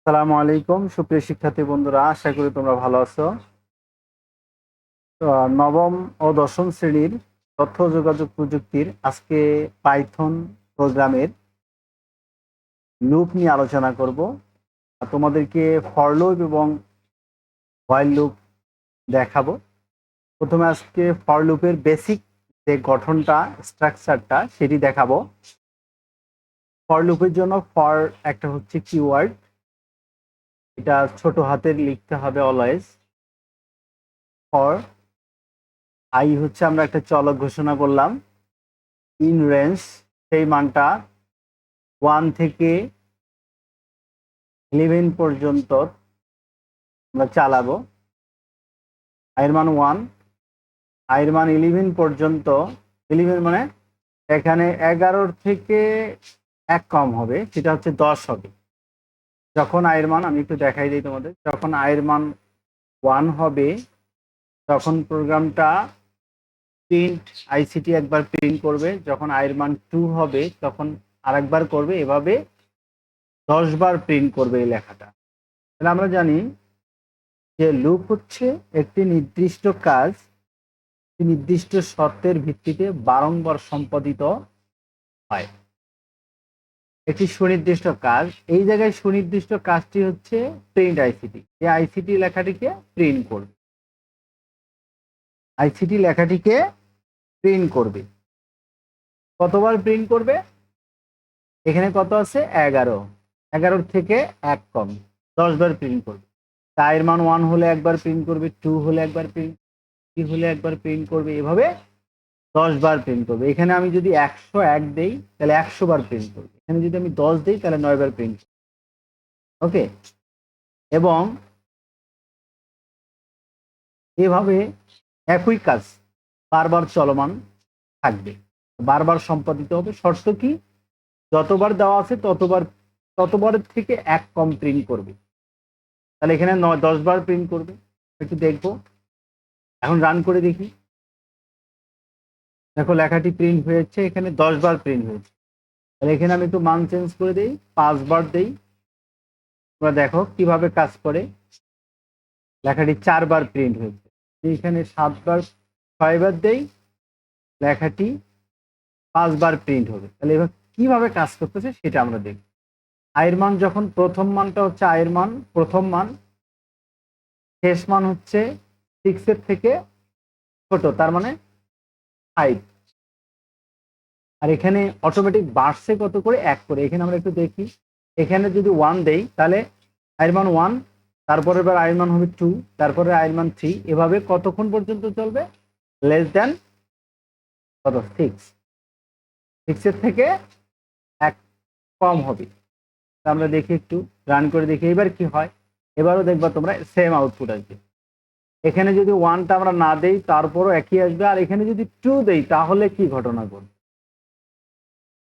আসসালামু আলাইকুম সুপ্রিয় শিক্ষার্থী বন্ধুরা, আশা করি তোমরা ভালো আছো। তো নবম ও দশম শ্রেণীর তথ্য ও যোগাযোগ প্রযুক্তির আজকে পাইথন প্রোগ্রামের লুপ নিয়ে আলোচনা করব। আর তোমাদেরকে ফর লুপ এবং হোয়াইল লুপ দেখাবো। প্রথমে আজকে ফর লুপের বেসিক যে গঠনটা, স্ট্রাকচারটা সেটি দেখাবো। ফর লুপের জন্য ফর একটা হচ্ছে কিওয়ার্ড, এটা ছোট হাতের লিখতে হবে অলওয়েজ। ফর আই হচ্ছে আমরা একটা চলক ঘোষণা করলাম, ইন রেঞ্জ সেই মানটা 1 থেকে 11 পর্যন্ত আমরা চালাবো। আয়ের মান 1, আয়ের মান 11 পর্যন্ত। 11 মানে এখানে 11 থেকে 1 কম হবে, সেটা হচ্ছে 10 হবে। যখন আয়ের মান, আমি একটু দেখাই দিই তোমাদের, যখন আয়ের মান 1 হবে তখন প্রোগ্রামটা প্রিন্ট আইসিটি একবার প্রিন্ট করবে। যখন আয়ের মান 2 হবে তখন আরেকবার করবে, এভাবে 10 বার প্রিন্ট করবে এই লেখাটা। তাহলে আমরা জানি যে লুপ হচ্ছে একটি নির্দিষ্ট কাজ নির্দিষ্ট শর্তের ভিত্তিতে বারংবার সম্পাদিত হয়। একটি সুনির্দিষ্ট কাজ, এই জায়গায় সুনির্দিষ্ট কাজটি হচ্ছে প্রিন্ট আইসিটি। এই আইসিটি লেখাটিকে প্রিন্ট করবে, আইসিটি লেখাটিকে প্রিন্ট করবে। কতবার প্রিন্ট করবে? এখানে কত আছে? 11। 11 থেকে 1 কম, 10 বার প্রিন্ট করবে। আয়ের মান 1 হলে একবার প্রিন্ট করবে, 2 হলে একবার প্রিন্ট, 3 হলে একবার প্রিন্ট করবে, এভাবে 10 বার প্রিন্ট করবে। এখানে আমি যদি 101 দেই তাহলে 100 বার প্রিন্ট করবে। এখানে যদি আমি 10 দেই তাহলে 9 বার প্রিন্ট করবে। ওকে, এবং এভাবে একই কাজ বারবার চলমান থাকবে, বারবার সম্পাদিত হবে। শর্ত কি? যতবার দেওয়া আছে ততবারের থেকে 1 কম প্রিন্ট করবে। তাহলে এখানে 10 বার প্রিন্ট করবে। একটু দেখবো, এখন রান করে দেখি। দেখো লেখাটি প্রিন্ট হয়েছে, এখানে 10 বার প্রিন্ট হয়েছে। তাহলে এখানে আমি একটু মান চেঞ্জ করে দিই, 5 বার দেই। তোমরা দেখো কিভাবে কাজ করে। লেখাটি 4 বার প্রিন্ট হয়েছে। এখানে 7 বার, 6 বার দেই, লেখাটি 5 বার প্রিন্ট হবে। তাহলে এবার কিভাবে কাজ করতেছে সেটা আমরা দেখব। আয়ের মান যখন প্রথম মানটা হচ্ছে আয়ের মান, প্রথম মান, শেষ মান হচ্ছে 6 এর থেকে ছোট, তার মানে 5। আর এখানে অটোমেটিক বাড়ছে কত করে? 1 করে। এখানে আমরা একটু দেখি, এখানে যদি 1 দেই তাহলে আয়ের মান 1, তারপরে এবার আয়ের মান হবে 2, তারপরে আয়ের মান 3, এভাবে কতক্ষণ পর্যন্ত চলবে? লেস দেন কত? 6। 6 এর থেকে 1 কম হবে। আমরা দেখি, একটু রান করে দেখি এবার কি হয়। এবারও দেখবা তোমরা সেম আউটপুট আসবে। এখানে যদি 1টা আমরা না দেই তারপরও একই আসবে, আর এখানে যদি 2 দেই তাহলে কি ঘটনা ঘটবে?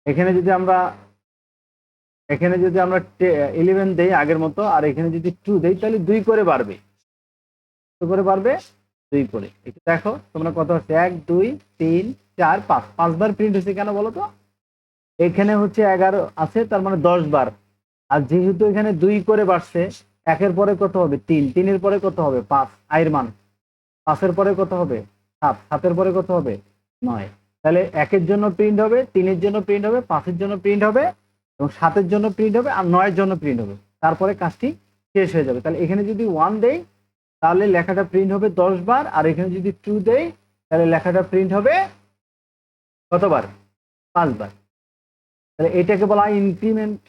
এখানে যদি আমরা 11 দেই আগের মতো, আর এখানে যদি 2 দেই তাহলে 2 করে বাড়বে। কত করে বাড়বে? 2 করে। একটু দেখো তোমরা কত হচ্ছে, 1 2 3 4 5, 5 বার প্রিন্ট হচ্ছে। কেন বলো তো? এখানে হচ্ছে 11 আছে, তার মানে 10 বার। আর যেহেতু এখানে 2 করে বাড়ছে, 1-এর পরে কত হবে? 3, 3-এর পরে কত হবে? 5 আয়ের মান। 5-এর পরে কত হবে? 7, 7-এর পরে কত হবে? 9। তাহলে 1-এর জন্য প্রিন্ট হবে, 3-এর জন্য প্রিন্ট হবে, 5-এর জন্য প্রিন্ট হবে, এবং 7-এর জন্য প্রিন্ট হবে, আর 9-এর জন্য প্রিন্ট হবে। তারপরে কাজটি শেষ হয়ে যাবে। তাহলে এখানে যদি 1 দেই তাহলে লেখাটা প্রিন্ট হবে 10 বার, আর এখানে যদি 2 দেই তাহলে লেখাটা প্রিন্ট হবে কতবার? 5 বার। তাহলে এটাকে বলা হয় ইনক্রিমেন্ট।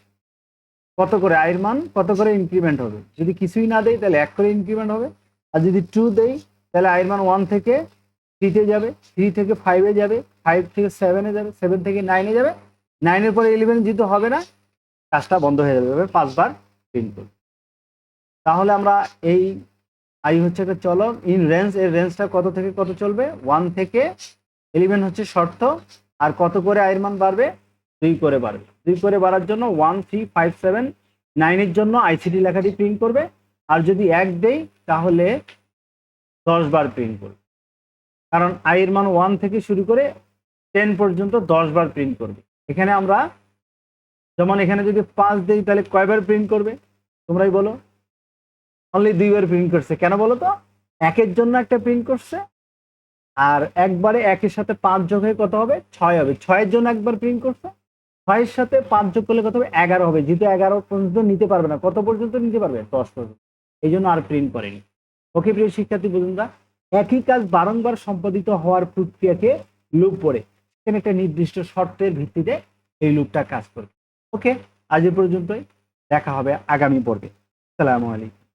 কত করে আয়ের মান, কত করে ইনক্রিমেন্ট হবে? যদি কিছুই না দেই তাহলে 1 করে ইনক্রিমেন্ট হবে, আর যদি 2 দেই তাহলে আয়ের মান 1 থেকে 3-তে যাবে, 3 থেকে 5-এ যাবে, 5 থেকে 7-এ যাবে, 7 থেকে 9-এ যাবে, 9-এর পরে 11 যেহেতু হবে না, কাজটা বন্ধ হয়ে যাবে। 5 বার প্রিন্ট করবে। তাহলে আমরা এই আই হচ্ছে একটা চলক, ইন রেঞ্জ, এর রেঞ্জটা কত থেকে কত চলবে? 1 থেকে 11 হচ্ছে শর্ত। আর কত করে আয়ের মান বাড়বে? 2 করে বাড়বে। 2 করে বাড়ার জন্য 1 3 5 7 9 এর জন্য আইসিটি লেখাটি প্রিন্ট করবে। আর যদি 1 দেই তাহলে 10 বার প্রিন্ট করবে, কারণ আয়ের মান 1 থেকে শুরু করে 10 পর্যন্ত 10 বার প্রিন্ট করবে। এখানে আমরা যেমন এখানে যদি 5 দেই তাহলে কয়বার প্রিন্ট করবে? তোমরাই বলো। অনলি 2বার প্রিন্ট করছে, কেন বলো তো? একের জন্য একটা প্রিন্ট করছে, আর একবারে একের সাথে 5 যোগ হয়ে কত হবে? 6 হবে। 6-এর জন্য একবার প্রিন্ট করছে, 6-এর সাথে 5 যোগ করলে কত হবে? 11 হবে। যেহেতু 11 পর্যন্ত নিতে পারবে না, কত পর্যন্ত নিতে পারবে? 10 পর্যন্ত। এই জন্য আর প্রিন্ট করেনি। ওকে প্রিয় শিক্ষার্থী বন্ধুরা, একই কাজ বারংবার সম্পাদিত হওয়ার প্রক্রিয়াকে লুপ বলে। এখানে একটা নির্দিষ্ট শর্তের ভিত্তিতে এই লুপটা কাজ করবে। ওকে, আজ এ পর্যন্তই, দেখা হবে আগামী পর্বে। আসসালামু আলাইকুম।